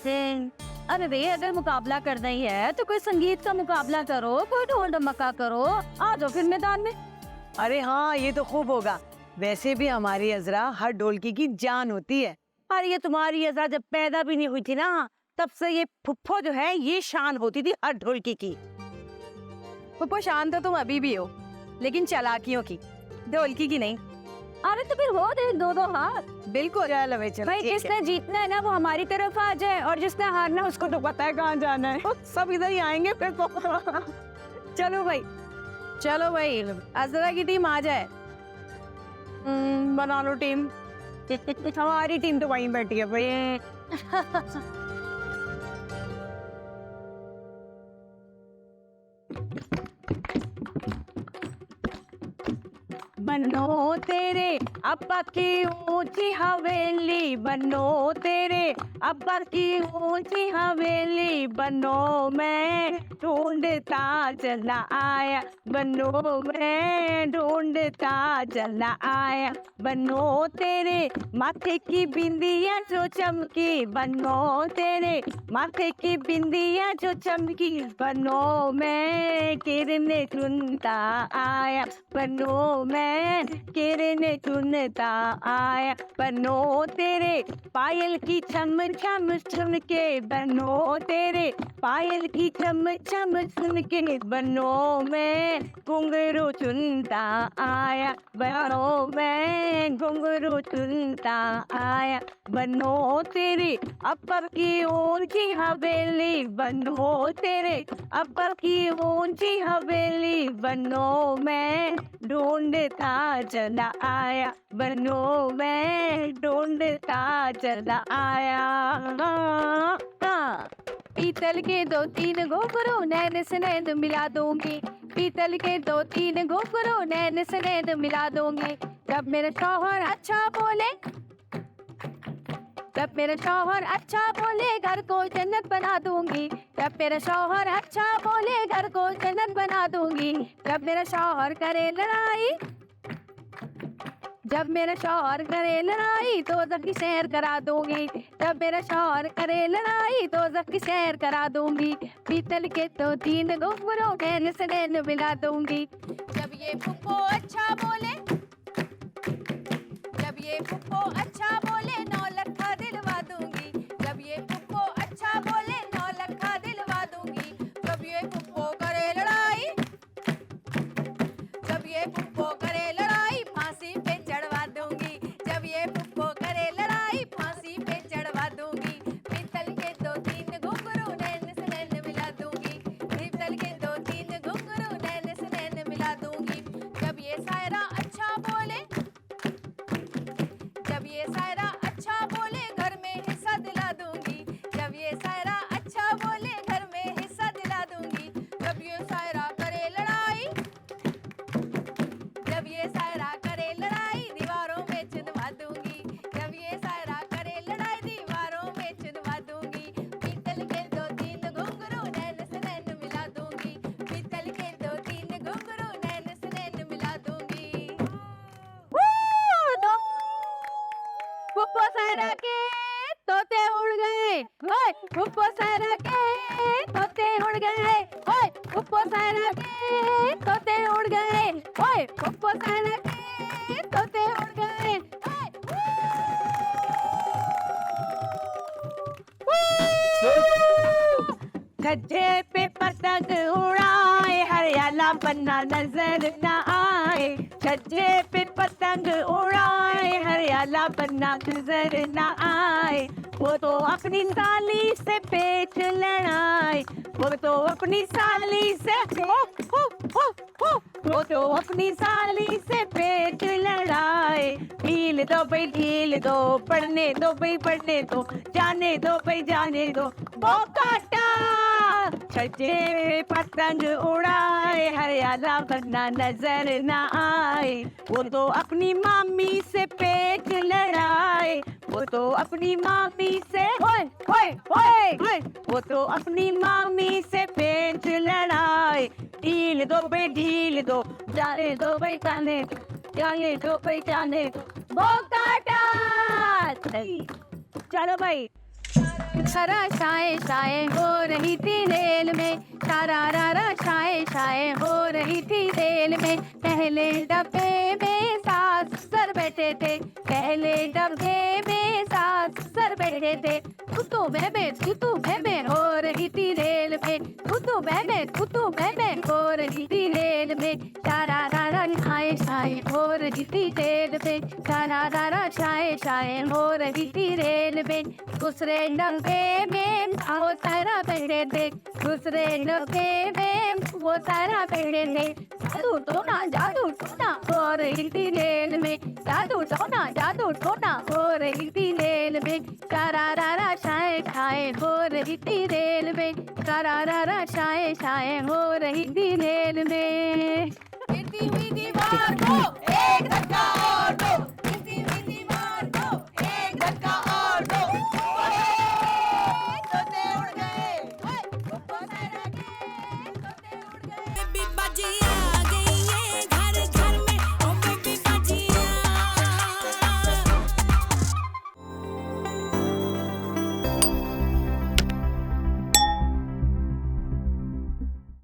अरे भैया, अगर मुकाबला करना ही है तो कोई संगीत का मुकाबला करो, कोई ढोल ढमक्का करो, आ जाओ फिर मैदान में। अरे हाँ, ये तो खूब होगा। वैसे भी हमारी अजरा हर ढोलकी की जान होती है। और ये तुम्हारी अजरा जब पैदा भी नहीं हुई थी ना, तब से ये फुफ्फो जो है ये शान होती थी हर ढोलकी की। पुप्पो शान तो तुम अभी भी हो, लेकिन चालाकियों की, ढोलकी की नहीं। अरे तो फिर हो दे दो दो हाथ। बिल्कुल। चलो भाई, चलो। भाई ठीक है। जिसने जीतना है ना वो हमारी तरफ आ जाए, और जिसने हारना है उसको तो पता है कहाँ जाना है। सब इधर ही आएंगे फिर तो। चलो भाई, चलो भाई, अजरा की टीम आ जाए। बना लो टीम। हमारी टीम तो वहीं बैठी है भाई। बनो तेरे अब्बा की ऊंची हवेली, बनो तेरे अब्बा की ऊंची हवेली, बनो मैं ढूंढता चला आया, बनो मैं ढूंढता चला आया, बनो तेरे माथे की बिंदिया जो चमकी, बनो तेरे माथे की बिंदिया जो चमकी, बनो मैं किरने चुनता आया, बनो मैं किरने चुनता आया, बनो तेरे पायल की छम छम सुन के, बनो तेरे पायल की छम छम सुन के, बनो मैं घुंघरू चुनता आया, बनो मैं घुंघरू चुनता आया, बनो तेरे अब्बर की ऊंची हवेली, बनो तेरे अब्बर की ऊंची हवेली, बनो मैं ढूंढता चला आया, बनो मैं ढूंढता चला आया। पीतल के दो तीन घुंघरू नैन से नैन मिला दूंगी, पीतल के दो तीन घुंघरू नैन से नैन मिला दूंगी, जब मेरा शौहर अच्छा बोले, जब मेरा शौहर अच्छा बोले घर को जन्नत बना दूंगी, जब मेरा शौहर अच्छा बोले घर को जन्नत बना दूंगी, जब मेरा शौहर करे लड़ाई, जब मेरा शौहर करे लड़ाई तो जब की सैर करा दूंगी, जब मेरा शौहर करे लड़ाई तो जब की सैर करा दूंगी, पीतल के तो तीन घुंघरू नैन से नैन मिला दूंगी, जब ये फुफ्फो अच्छा बोले, जब ये फुफ्फो अच्छा बोले 9 लखा दिलवा दूंगी, जब ये फुफ्फो अच्छा बोले 9 लखा दिलवा दूंगी, जब ये फुफ्फो करे लड़ाई, जब ये फुफ्फो करे लड़ाई फांसी पे चढ़वा दूंगी, जब ये फुफ्फो करे लड़ाई फांसी पे चढ़वा दूंगी, पीतल के दो तीन घुंघरू नैन से नैन मिला दूंगी, पीतल के दो तीन घुंघरू नैन से नैन मिला दूंगी, जब ये शायरा अच्छा बोले, जब ये शायरा अच्छा बोले घर में हिस्सा दिला दूंगी, जब ये शायरा अच्छा बोले घर में हिस्सा दिला दूंगी, जब ये शायरा करे लड़ाई, जब ये शायरा करे लड़ाई दीवारों में चुनवा दूंगी, जब ये शायरा करे लड़ाई दीवारों में चुनवा दूंगी, पीतल के दो तीन घुंघरू नैन से नैन मिला दूंगी, पीतल के दो तीन घुंघरू नैन से नैन मिला दूंगी। फुफ्फो सहरा के तोते उड़ गए, ओए फुफ्फो सहरा के तोते उड़ गए, ओए फुफ्फो सहरा के तोते उड़ गए, ओए फुफ्फो सहरा के तोते उड़ गए, छज्जे पे पतंग उड़ाए हरियाला बनना नजर न आए, छज्जे पे पतंग उड़ाए हरियाला बनना नजर न आए, वो तो अपनी साली से पेच लड़ाए, वो तो अपनी साली से वो तो अपनी साली से पेच लड़ाए, ढील दो भाई ढील दो, पढ़ने दो भाई पढ़ने दो, जाने दो भाई जाने दो, वो काटा छज्जे पे पतंग उड़ाए हरियाला बनना नजर न आए, वो तो अपनी मामी से पेच लड़ाए, वो तो अपनी मामी से ओए ओए ओए, वो तो अपनी मामी से पेच लड़ाए, ढील दो भाई ढील दो, जाने दो भाई जाने दो, जाने दो भाई जाने दो, वो काटा। चलो भाई। सरा शाये शाये हो रही थी रेल में, सारा रा शाये शाये हो रही थी रेल में। पहले डब्बे में सास सर बैठे थे, पहले डब्बे में सास सर बैठे थे। तू मैं हो रही थी रेल में, तू मैं हो रही थी रेल में। सारा रा शाये शाये हो रही थी रेल में, सारा रा शाये शाये हो रही थी रेल में। दूसरे डब्बे में वो सारा बैठे थे, दूसरे डब्बे में वो सारा बैठे थे। जादू टोना हो रही थी रेल में, जादू टोना हो रही थी रेल में। सारा रा शाये शाये हो रही थी रेल में, सारा रा शाये शाये हो रही थी रेल में। गिरती हुई दीवार को एक धक्का और दो,